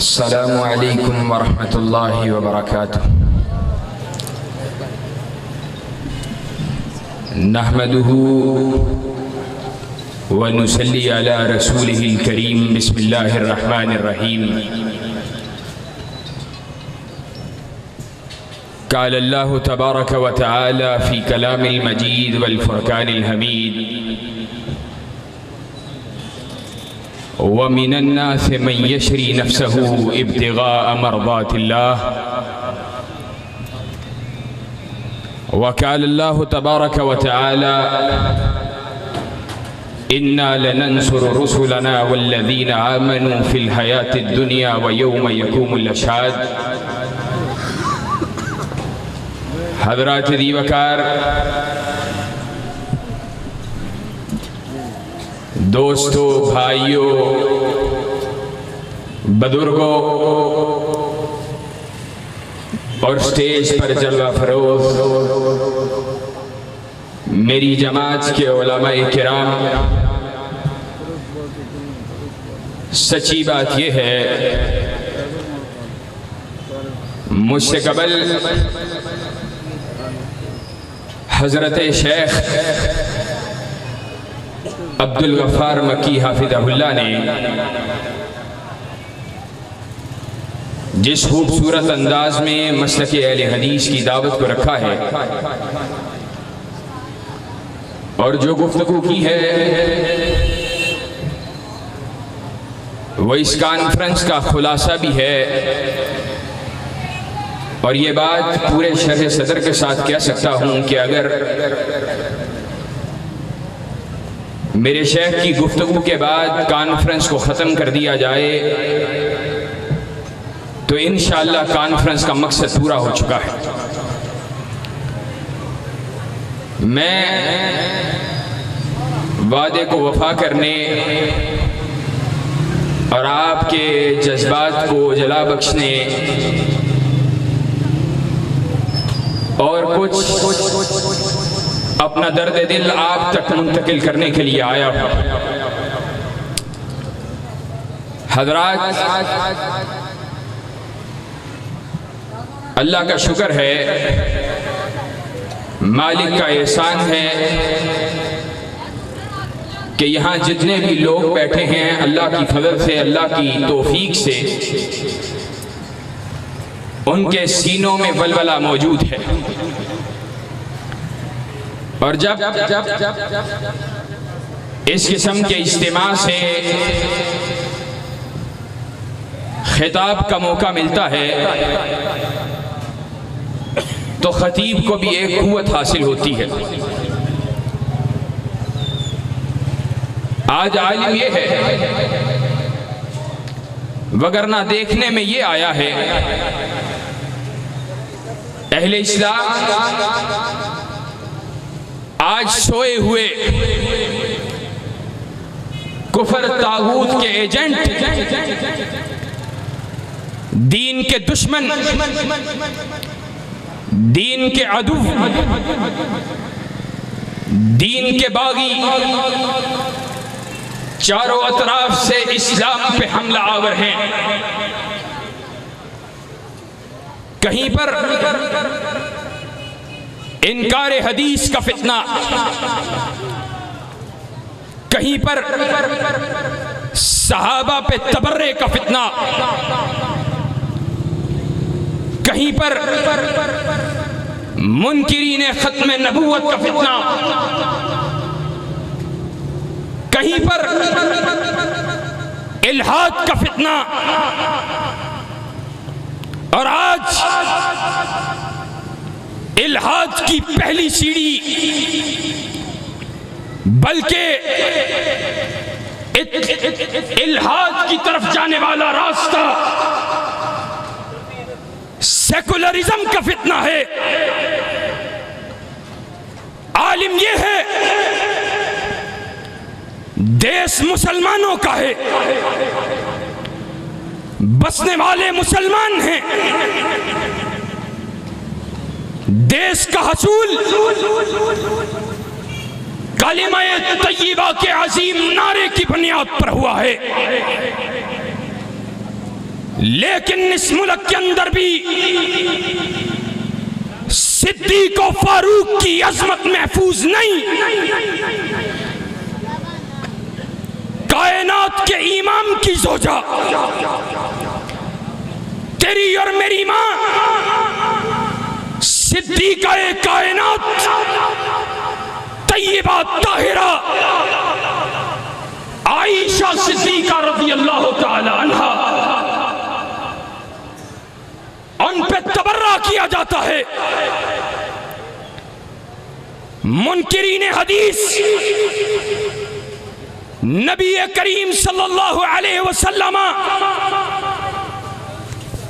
अस्सलामु अलैकुम वरहमतुल्लाहि वबरकातुह। नहमदुहु व नुसल्ली अला रसूलिहिल करीम। बिस्मिल्लाहिर रहमानिर रहीम। क़ाल अल्लाहु तबारक व तआला फ़ी कलामिल मजीद वल फ़ुरक़ानिल हमीद व मिनन नासि मन यशरी नफ्सहु इब्तिग़ाअ मर्ज़ातिल्लाह व क़ाल अल्लाहु तबारक व तआला इन्ना लनंसुरु रुसुलना वल्लज़ीना आमनू फ़िल हयातिद दुनिया व यौम यक़ूमुल अशहाद। हज़रात दीवकार, दोस्तों, भाइयों, बुजुर्गों और स्टेज पर जलवा फरोज मेरी जमात के उलमाए किराम, सच्ची बात यह है मुझसे कबल हज़रत शेख अब्दुल गफ्फार मक्की हाफिज़हुल्लाह ने जिस खूबसूरत अंदाज में मसलक अहले हदीस की दावत को रखा है और जो गुफ्तगू की है वो इस कॉन्फ्रेंस का खुलासा भी है। और ये बात पूरे शरह सदर के साथ कह सकता हूँ कि अगर मेरे शेख की गुफ्तगू के बाद कॉन्फ्रेंस को ख़त्म कर दिया जाए तो इंशाअल्लाह कॉन्फ्रेंस का मकसद पूरा हो चुका है। मैं वादे को वफा करने और आपके जज्बात को जला बख्शने और कुछ अपना दर्द दिल आप तक मुंतकिल करने के लिए आया हूं। हज़रात, अल्लाह का शुक्र है, मालिक का एहसान है कि यहाँ जितने भी लोग बैठे हैं अल्लाह की फजल से, अल्लाह की तौफीक से उनके सीनों में वलवला मौजूद है। और जब इस किस्म के इज्तिमा से खिताब का मौका मिलता है तो खतीब को भी एक कुव्वत हासिल होती है। आज आलिम ये है, वगरना देखने में ये आया है अहले इस्लाम आज सोए हुए कुफर तागूत के एजेंट, दीन के दुश्मन, दीन के अदू, दीन के बागी चारों अतराफ से इस्लाम पे हमला आवर हैं। कहीं पर इनकार हदीस का फितना, कहीं पर सहाबा पे तबर्रे का फितना, कहीं पर मुनकिरीन खत्म नबूवत का फितना, कहीं पर इल्हाद का फितना। और आज इल्हाद की पहली सीढ़ी बल्कि इल्हाद की तरफ जाने वाला रास्ता सेकुलरिज्म का फितना है। आलिम ये है, देश मुसलमानों का है, बसने वाले मुसलमान हैं, देश का हसूल कलिमा तय्यबा के अजीम नारे की बुनियाद पर हुआ है। लेकिन इस मुल्क के अंदर भी सिद्दीक और फारूक की अजमत महफूज नहीं। कायनात के इमाम की जोजा, तेरी और मेरी मां सिद्दीका कायनात तय्यबा ताहिरा आयशा सिद्दीका रज़ी अल्लाह ताला अन्हा, उन पे तबर्रा किया जाता है। मुनकिरीन हदीस नबी करीम सल्लल्लाहु अलैहि वसल्लम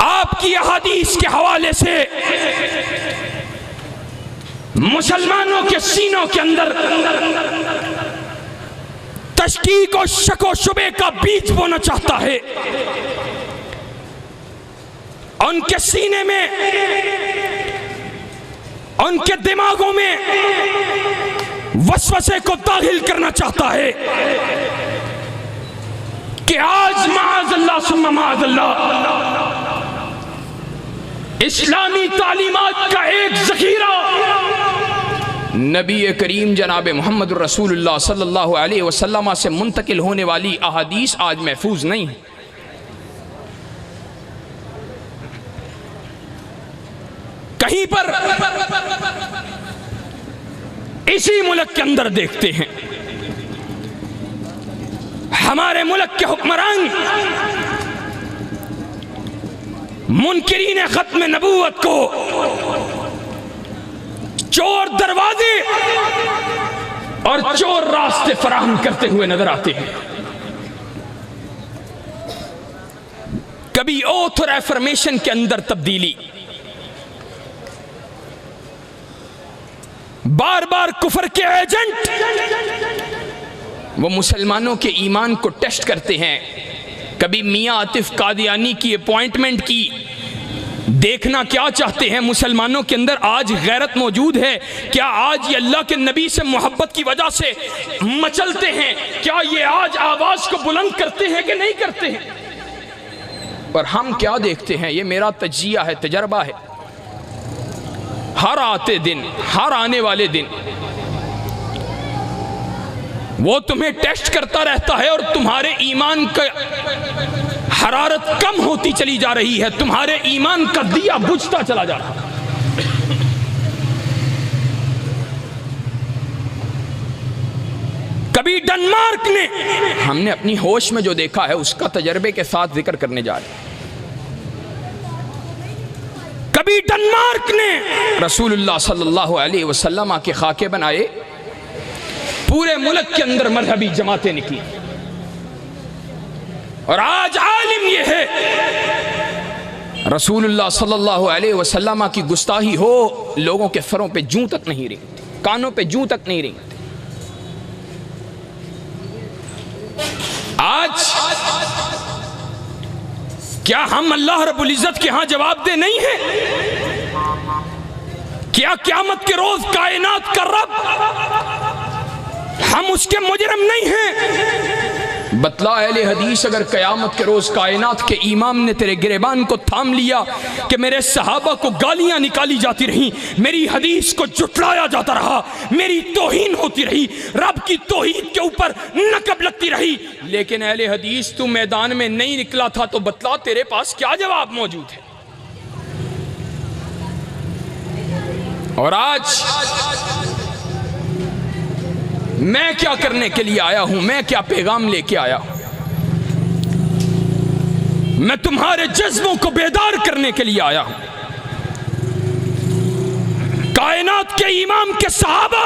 आपकी हदीस के हवाले से मुसलमानों के सीनों के अंदर तशकीक और शक और शुबे का बीज बोना चाहता है। उनके सीने में, उनके दिमागों में वसवसे को दाखिल करना चाहता है कि आज माअज़ल्लाह सुम्मा माअज़ल्लाह इस्लामी तालीमात का एक ज़ख़ीरा नबी करीम जनाब मोहम्मद रसूलुल्लाह सल्लल्लाहु अलैहि वसल्लम से मुंतकिल होने वाली अहादीस आज महफूज नहीं है। कहीं पर इसी मुल्क के अंदर देखते हैं हमारे मुल्क के हुक्मरान मुनकिरीन खत्म नबूवत को चोर दरवाजे और चोर रास्ते फराहम करते हुए नजर आते हैं। कभी ओथ और एफर्मेशन के अंदर तब्दीली, बार बार कुफर के एजेंट वो मुसलमानों के ईमान को टेस्ट करते हैं। कभी मियां आतिफ कादियानी की अपॉइंटमेंट की, देखना क्या चाहते हैं मुसलमानों के अंदर आज गैरत मौजूद है क्या? आज ये अल्लाह के नबी से मोहब्बत की वजह से मचलते हैं क्या? ये आज आवाज को बुलंद करते हैं कि नहीं करते हैं? पर हम क्या देखते हैं? ये मेरा तजिया है, तजर्बा है। हर आते दिन, हर आने वाले दिन वो तुम्हें टेस्ट करता रहता है और तुम्हारे ईमान का हरारत कम होती चली जा रही है, तुम्हारे ईमान का दिया बुझता चला जा रहा है। कभी डेनमार्क ने, हमने अपनी होश में जो देखा है उसका तजर्बे के साथ जिक्र करने जा रहे हैं। कभी डेनमार्क ने रसूलुल्लाह सल्लल्लाहु अलैहि वसल्लम के खाके बनाए, पूरे मुल्क के अंदर मजहबी जमातें निकली और आज आलिम यह है रसूलुल्लाह सल्लल्लाहु अलैहि वसल्लम की गुस्ताही हो, लोगों के सरों पे जूं तक नहीं रेंगती, कानों पे जूं तक नहीं रेंगती। आज क्या हम अल्लाह रब्बुल इज्जत के यहां जवाबदेह नहीं है? क्या क़यामत के रोज कायनात का रब हम उसके मुजरिम नहीं हैं? बतला अहले हदीस, अगर क़यामत के रोज कायनात के इमाम ने तेरे गिरेबान को थाम लिया कि मेरे सहाबा को गालियां निकाली जाती रही, मेरी हदीस को जुटलाया जाता रहा, मेरी तौहीन होती रही, रब की तौहीद के ऊपर नकब लगती रही, लेकिन अहले हदीस तू मैदान में नहीं निकला था, तो बतला तेरे पास क्या जवाब मौजूद है? और आज मैं क्या करने के लिए आया हूं? मैं क्या पैगाम लेके आया हूं? मैं तुम्हारे जज्बों को बेदार करने के लिए आया हूं। कायनात के इमाम के सहाबा,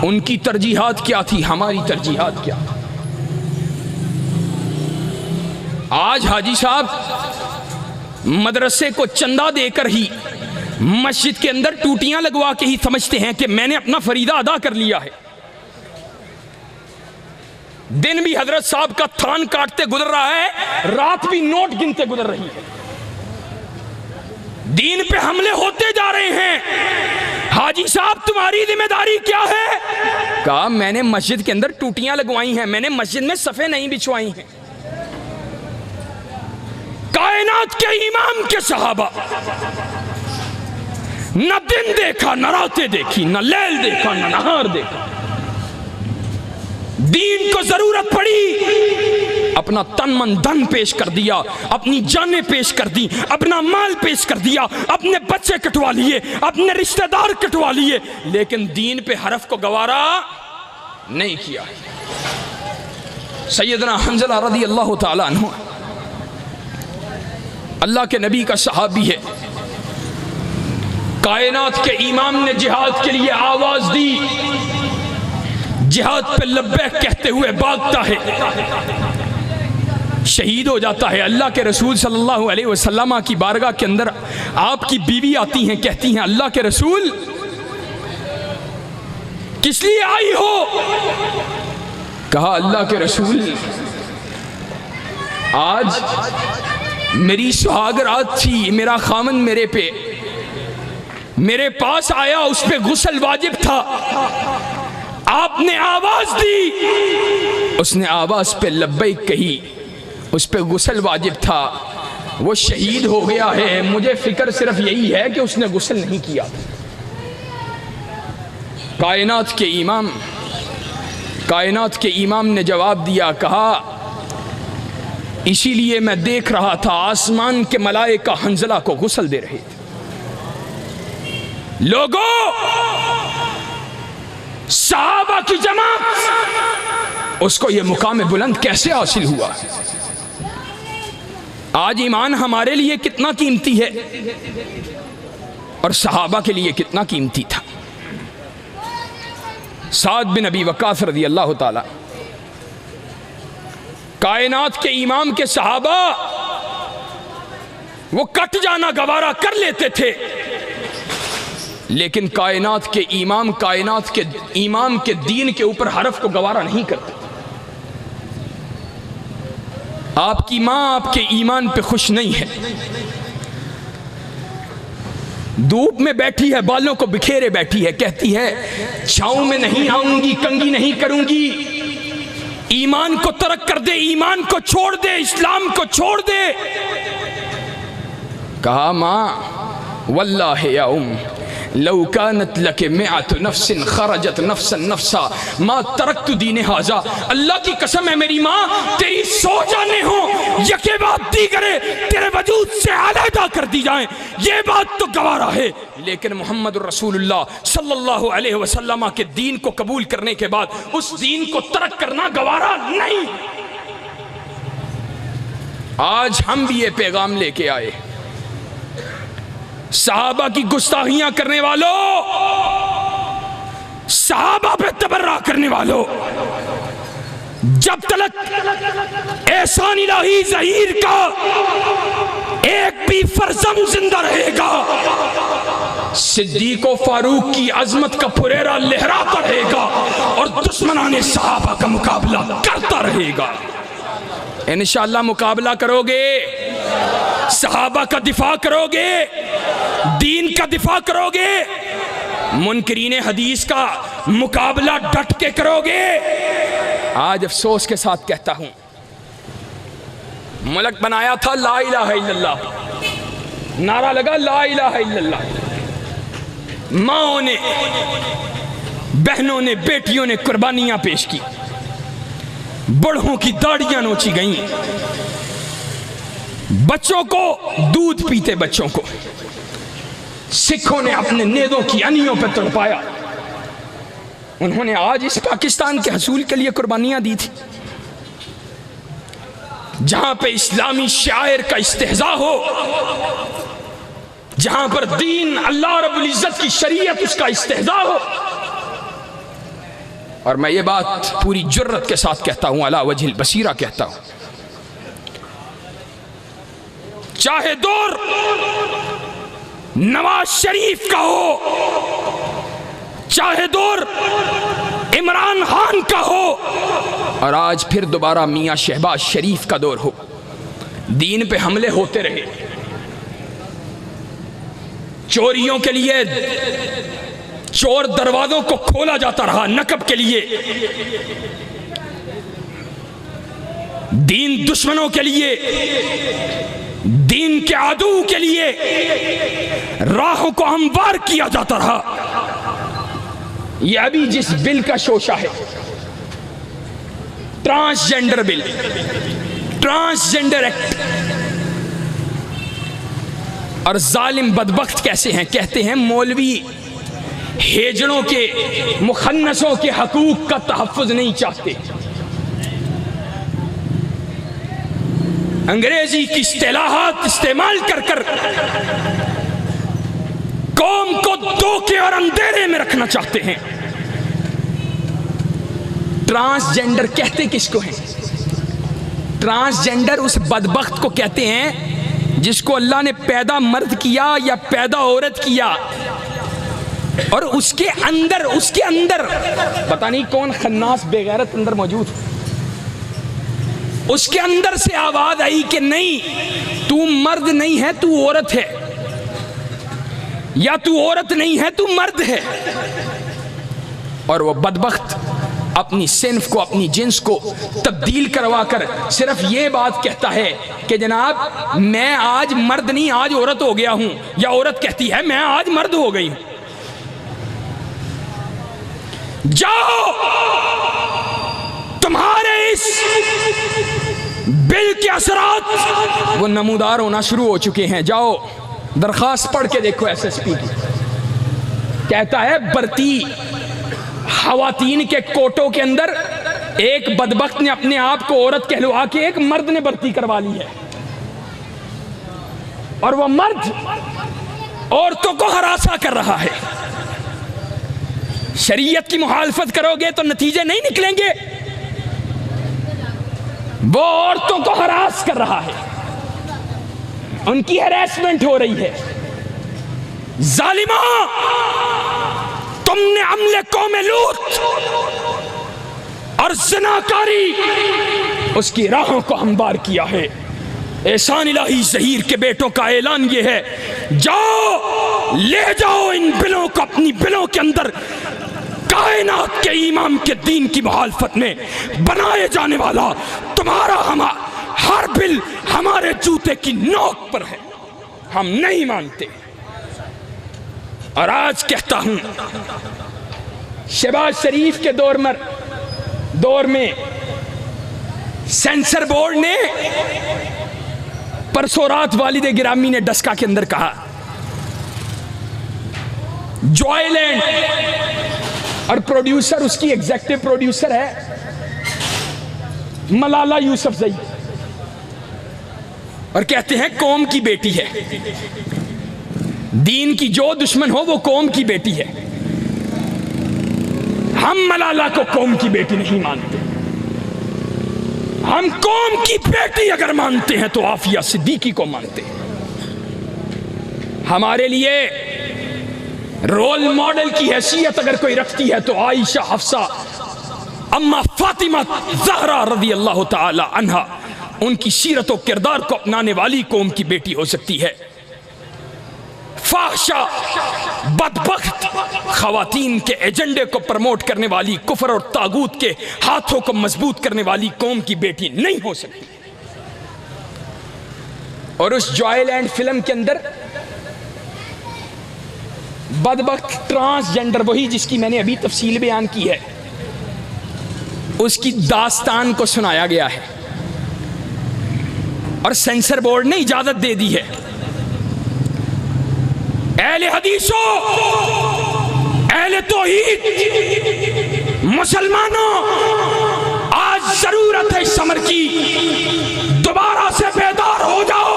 उनकी तरजीहात क्या थी, हमारी तरजीहात क्या? आज हाजी साहब मदरसे को चंदा देकर ही, मस्जिद के अंदर टूटियां लगवा के ही समझते हैं कि मैंने अपना फरीदा अदा कर लिया है। दिन भी हजरत साहब का थान काटते गुजर रहा है, रात भी नोट गिनते गुजर रही है। दीन पे हमले होते जा रहे हैं। हाजी साहब तुम्हारी जिम्मेदारी क्या है? कहा मैंने मस्जिद के अंदर टूटियां लगवाई हैं, मैंने मस्जिद में सफे नहीं बिछवाई हैं। कायनात के इमाम के सहाबा न दिन देखा न रातें देखी, न लैल देखा न नहार देखा। दीन को जरूरत पड़ी, अपना तन मन धन पेश कर दिया, अपनी जानें पेश कर दी, अपना माल पेश कर दिया, अपने बच्चे कटवा लिए, अपने रिश्तेदार कटवा लिए, लेकिन दीन पे हरफ को गवारा नहीं किया। सैयदना हंज़ला रज़ी अल्लाह ताला अन्हु अल्लाह के नबी का सहाबी है। कायनात के इमाम ने जिहाद के लिए आवाज दी, जिहाद पे लब्बैक कहते हुए भागता है, शहीद हो जाता है। अल्लाह के रसूल सल्लल्लाहु अलैहि वसल्लम की बारगाह के अंदर आपकी बीवी आती हैं, कहती हैं अल्लाह के रसूल किस लिए आई हो? कहा अल्लाह के रसूल आज मेरी सुहागरात थी, मेरा खामन मेरे पास आया, उस पे गुस्ल वाजिब था, आपने आवाज दी, उसने आवाज पे लब्बैक कही, उस पे गुस्ल वाजिब था, वो शहीद हो गया है। मुझे फिक्र सिर्फ यही है कि उसने गुस्ल नहीं किया। कायनात के इमाम ने जवाब दिया, कहा इसीलिए मैं देख रहा था आसमान के मलाइका हंज़ला को गुस्ल दे रहे थे। लोगों, सहाबा की जमात, उसको यह मुकाम बुलंद कैसे हासिल हुआ? आज ईमान हमारे लिए कितना कीमती है और सहाबा के लिए कितना कीमती था। साद बिन अबी वक्कास रज़ी अल्लाह ताला, कायनात के इमाम के सहाबा वो कट जाना गवारा कर लेते थे, लेकिन कायनात के इमाम के दीन के ऊपर हरफ को गवारा नहीं करते। आपकी मां आपके ईमान पे खुश नहीं है, धूप में बैठी है, बालों को बिखेरे बैठी है, कहती है छांव में नहीं आऊंगी, कंगी नहीं करूंगी, ईमान को तरक कर दे, ईमान को छोड़ दे, इस्लाम को छोड़ दे। कहा मां वल्लाहि या उम लौ कानत लके मिअतु नफ्सिन खरजत नफ्सन नफ्सा मा तरक्तु दीन हाजा। अल्लाह की कसम है मेरी माँ, तेरी सौ जाने हो, यके बात दी करे तेरे वजूद से अलहदा कर दी जाए, ये बात तो गवारा है, लेकिन मोहम्मद रसूलुल्लाह सल्लल्लाहु अलैहि वसल्लम के दीन को कबूल करने के बाद उस दीन को तरक करना गवारा नहीं। आज हम भी ये पैगाम लेके आए, सहाबा की गुस्ताखियां करने वालों, सहाबा पे तबर्रा करने वालों, जब तक एहसान इलाही ज़हीर का एक भी फर्जंद जिंदा रहेगा, सिद्दीक़ व फारूक की अजमत का फुरेरा लहराता रहेगा और दुश्मनाने सहाबा का मुकाबला करता रहेगा। इंशाअल्लाह मुकाबला करोगे, सहाबा का दिफा करोगे, दीन का दिफा करोगे, मुनकरीने हदीस का मुकाबला डट के करोगे। आज अफसोस के साथ कहता हूं, मुल्क बनाया था ला इलाहा इल्लल्लाह, नारा लगा ला इलाहा इल्लल्लाह, माओं ने, बहनों ने, बेटियों ने कुर्बानियां पेश की, बड़ों की दाढ़ियां नोची गईं, बच्चों को दूध पीते बच्चों को सिखों ने अपने नेदों की अनियों पर तड़पाया। उन्होंने आज इस पाकिस्तान के हसूल के लिए कुर्बानियां दी थी, जहां पे इस्लामी शायर का इस्तेहजा हो, जहां पर दीन अल्लाह रब्बुल इज्जत की शरीयत उसका इस्तेहजा हो। और मैं ये बात पूरी जुर्रत के साथ कहता हूं, अला वजहिल बसीरा कहता हूं, चाहे दौर नवाज शरीफ का हो, चाहे दौर इमरान खान का हो, और आज फिर दोबारा मियां शहबाज शरीफ का दौर हो, दीन पे हमले होते रहे, चोरियों के लिए चोर दरवाजों को खोला जाता रहा, नकब के लिए, दीन दुश्मनों के लिए दीन के आदू के लिए राहों को हमवार किया जाता रहा। यह अभी जिस बिल का शोशा है, ट्रांसजेंडर बिल, ट्रांसजेंडर एक्ट, और जालिम बदबख्त कैसे हैं, कहते हैं मौलवी हेजड़ों के, मुखन्नसों के हकूक का तहफ़्फ़ुज़ नहीं चाहते। अंग्रेजी की इस्तिलाहात इस्तेमाल कर कर कौम को धोखे और अंधेरे में रखना चाहते हैं। ट्रांसजेंडर कहते किसको हैं? ट्रांसजेंडर उस बदबख्त को कहते हैं जिसको अल्लाह ने पैदा मर्द किया या पैदा औरत किया, और उसके अंदर पता नहीं कौन खन्नास बेगैरत अंदर मौजूद, उसके अंदर से आवाज आई कि नहीं, तू मर्द नहीं है, तू औरत है, या तू औरत नहीं है, तू मर्द है। और वो बदबख्त अपनी सिन्फ को, अपनी जिन्स को तब्दील करवा कर सिर्फ ये बात कहता है कि जनाब मैं आज मर्द नहीं, आज औरत हो गया हूं, या औरत कहती है मैं आज मर्द हो गई हूं। जाओ, तुम्हारे इस बिल के असरात वो नमूदार होना शुरू हो चुके हैं। जाओ दरखास्त पढ़ के देखो एसएसपी की। कहता है भर्ती खवातीन के कोटों के अंदर एक बदबख्त ने अपने आप को औरत कहलवा के एक मर्द ने भर्ती करवा ली है, और वह मर्द औरतों को हरासा कर रहा है। शरीयत की मुखालफत करोगे तो नतीजे नहीं निकलेंगे। वो औरतों को हरास कर रहा है, उनकी हैरेसमेंट हो रही है। जालिमा, तुमने अमले कौम लूत और ज़िनाकारी उसकी राहों को हमवार किया है। एहसान इलाही ज़हीर के बेटों का ऐलान ये है, जाओ ले जाओ इन बिलों को अपनी बिलों के अंदर। कायनात के इमाम के दीन की मुखालफत में बनाए जाने वाला तुम्हारा हर बिल हमारे जूते की नोक पर है, हम नहीं मानते। और आज कहता हूं, शहबाज शरीफ के दौर में सेंसर बोर्ड ने परसों रात वालिद गिरामी ने डस्का के अंदर कहा, जॉयलैंड, और प्रोड्यूसर उसकी एग्जेक्टिव प्रोड्यूसर है मलाला यूसुफजई, और कहते हैं कौम की बेटी है। दीन की जो दुश्मन हो वो कौम की बेटी है। हम मलाला को कौम की बेटी नहीं मानते। हम कौम की बेटी अगर मानते हैं तो आफिया सिद्दीकी को मानते हैं। हमारे लिए रोल मॉडल की हैसियत अगर कोई रखती है तो आयशा, हफ्सा, अम्मा फातिमा ज़हरा रज़ी अल्लाह ताला अन्हा, उनकी सीरत और किरदार को अपनाने वाली कौम की बेटी हो सकती है। फाहशा, बदबख्त खवातीन के एजेंडे को प्रमोट करने वाली, कुफर और तागूत के हाथों को मजबूत करने वाली कौम की बेटी नहीं हो सकती। और उस जॉयलैंड फिल्म के अंदर बदबख्त ट्रांसजेंडर, वही जिसकी मैंने अभी तफसील बयान की है, उसकी दास्तान को सुनाया गया है और सेंसर बोर्ड ने इजाजत दे दी है। अहले हदीसों, अहले तौहीद, मुसलमानों, आज जरूरत है इस अमर की, दोबारा से बेदार हो जाओ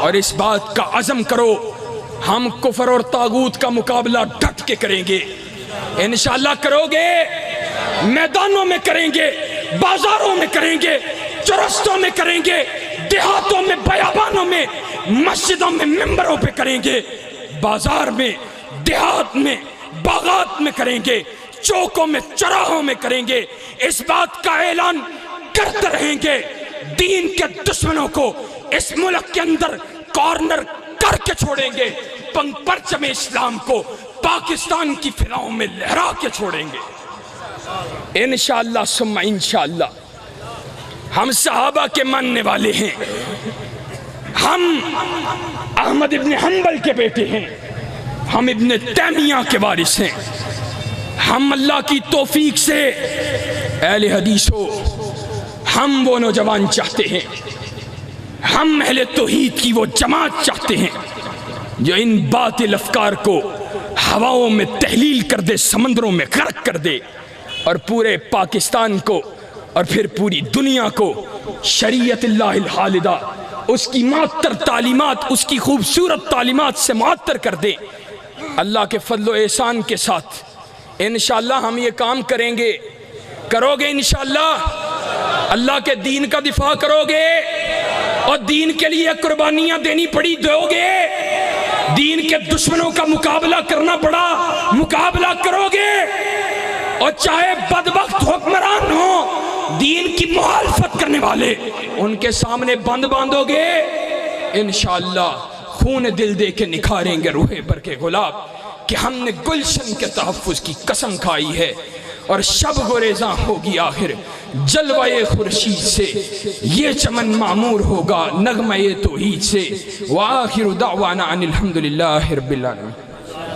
और इस बात का अज़म करो, हम कुफर और तागूत का मुकाबला डट के करेंगे। इंशाअल्लाह करोगे, मैदानों में करेंगे, बाजारों में करेंगे, चौरस्तों में करेंगे, देहातों में, बयाबानों में, मस्जिदों में, मिंबरों पे करेंगे, बाजार में, देहात में, बागात में करेंगे, चौकों में, चौराहों में करेंगे। इस बात का ऐलान करते रहेंगे। दीन के दुश्मनों को इस मुल्क के अंदर कॉर्नर करके छोड़ेंगे। परचम इस्लाम को पाकिस्तान की फिजाओं में लहरा के छोड़ेंगे इंशाअल्लाह सुम्मा इंशाअल्लाह। हम सहाबा के मानने वाले हैं, हम अहमद इब्न हंबल के बेटे हैं, हम इब्न तैमिया के वारिस हैं। हम अल्लाह की तौफीक से अहले हदीस हो, हम वो नौजवान चाहते हैं, हम अहले तौहीद की वो जमात चाहते हैं जो इन बातिल अफकार को हवाओं में तहलील कर दे, समंदरों में गर्क कर दे और पूरे पाकिस्तान को और फिर पूरी दुनिया को शरीयतुल्लाहिल हालिदा, उसकी मातर तालीमात, उसकी खूबसूरत तालीमात से मुअत्तर कर दे। अल्लाह के फजल एहसान के साथ इंशाअल्लाह हम ये काम करेंगे। करोगे इंशाअल्लाह? अल्लाह के दीन का दिफा करोगे और दीन के लिए कुर्बानियां देनी पड़ी दोगे? दीन के दुश्मनों का मुकाबला करना पड़ा, मुकाबला करोगे? और चाहे बदबख्त हुक्मरान हो, दीन की मुखालफत करने वाले, उनके सामने बंद बांधोगे? इंशाअल्लाह खून दिल दे के निखारेंगे रूहे भर के गुलाब कि हमने गुलशन के तहफ़्फ़ुज़ की कसम खाई है और शब गुरेज़ा होगी आखिर जलवाए खुर्शीद से, ये चमन मामूर होगा नगमा ये तौहीद से। व आखिरु दावाना अनिल हम्दुलिल्लाहि रब्बिल आलमीन।